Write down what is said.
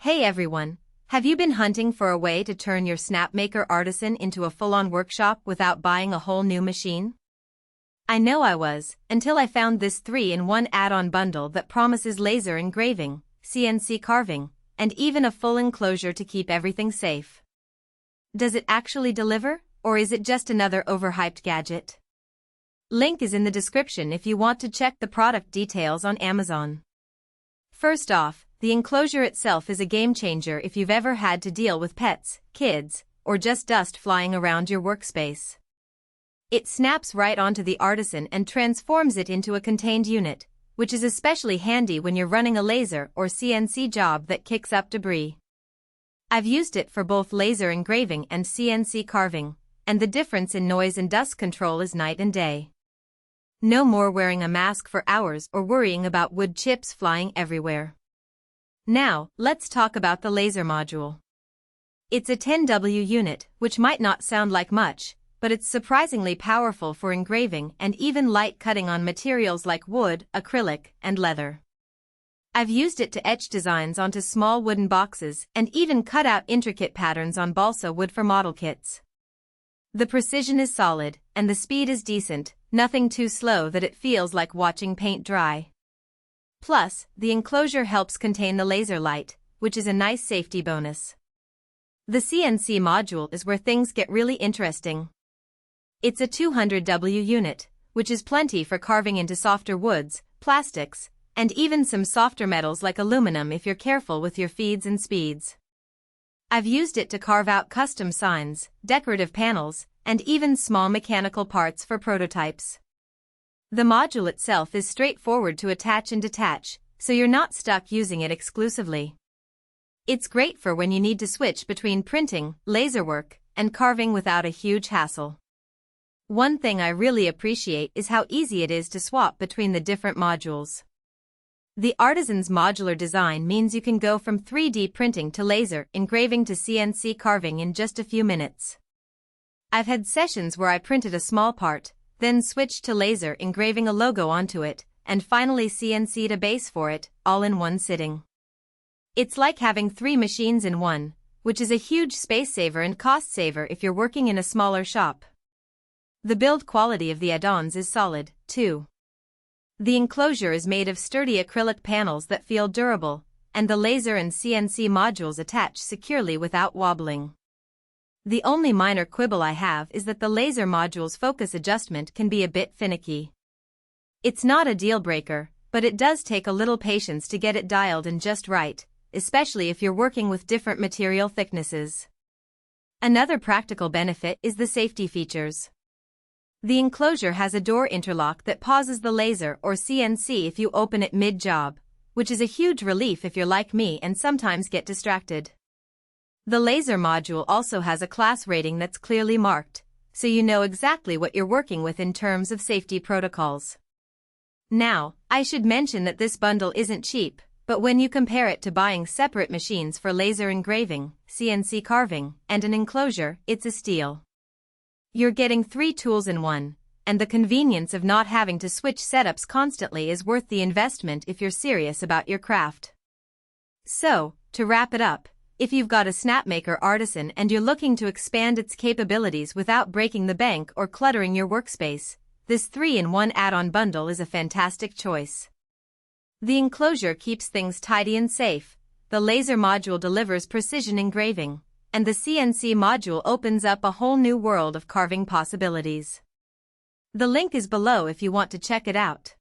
Hey everyone, have you been hunting for a way to turn your Snapmaker Artisan into a full-on workshop without buying a whole new machine? I know I was, until I found this 3-in-1 add-on bundle that promises laser engraving, CNC carving, and even a full enclosure to keep everything safe. Does it actually deliver, or is it just another overhyped gadget? Link is in the description if you want to check the product details on Amazon. First off, the enclosure itself is a game changer if you've ever had to deal with pets, kids, or just dust flying around your workspace. It snaps right onto the Artisan and transforms it into a contained unit, which is especially handy when you're running a laser or CNC job that kicks up debris. I've used it for both laser engraving and CNC carving, and the difference in noise and dust control is night and day. No more wearing a mask for hours or worrying about wood chips flying everywhere. Now, let's talk about the laser module. It's a 10W unit, which might not sound like much, but it's surprisingly powerful for engraving and even light cutting on materials like wood, acrylic, and leather. I've used it to etch designs onto small wooden boxes and even cut out intricate patterns on balsa wood for model kits. The precision is solid, and the speed is decent, nothing too slow that it feels like watching paint dry. Plus, the enclosure helps contain the laser light, which is a nice safety bonus. The CNC module is where things get really interesting. It's a 200W unit, which is plenty for carving into softer woods, plastics, and even some softer metals like aluminum if you're careful with your feeds and speeds. I've used it to carve out custom signs, decorative panels, and even small mechanical parts for prototypes. The module itself is straightforward to attach and detach, so you're not stuck using it exclusively. It's great for when you need to switch between printing, laser work, and carving without a huge hassle. One thing I really appreciate is how easy it is to swap between the different modules. The Artisan's modular design means you can go from 3D printing to laser engraving to CNC carving in just a few minutes. I've had sessions where I printed a small part, then switched to laser engraving a logo onto it, and finally CNC'd a base for it, all in one sitting. It's like having 3 machines in one, which is a huge space saver and cost saver if you're working in a smaller shop. The build quality of the add-ons is solid, too. The enclosure is made of sturdy acrylic panels that feel durable, and the laser and CNC modules attach securely without wobbling. The only minor quibble I have is that the laser module's focus adjustment can be a bit finicky. It's not a deal breaker, but it does take a little patience to get it dialed in just right, especially if you're working with different material thicknesses. Another practical benefit is the safety features. The enclosure has a door interlock that pauses the laser or CNC if you open it mid-job, which is a huge relief if you're like me and sometimes get distracted. The laser module also has a class rating that's clearly marked, so you know exactly what you're working with in terms of safety protocols. Now, I should mention that this bundle isn't cheap, but when you compare it to buying separate machines for laser engraving, CNC carving, and an enclosure, it's a steal. You're getting 3 tools in one, and the convenience of not having to switch setups constantly is worth the investment if you're serious about your craft. So, to wrap it up, if you've got a Snapmaker Artisan and you're looking to expand its capabilities without breaking the bank or cluttering your workspace, this 3-in-1 add-on bundle is a fantastic choice. The enclosure keeps things tidy and safe, the laser module delivers precision engraving, and the CNC module opens up a whole new world of carving possibilities. The link is below if you want to check it out.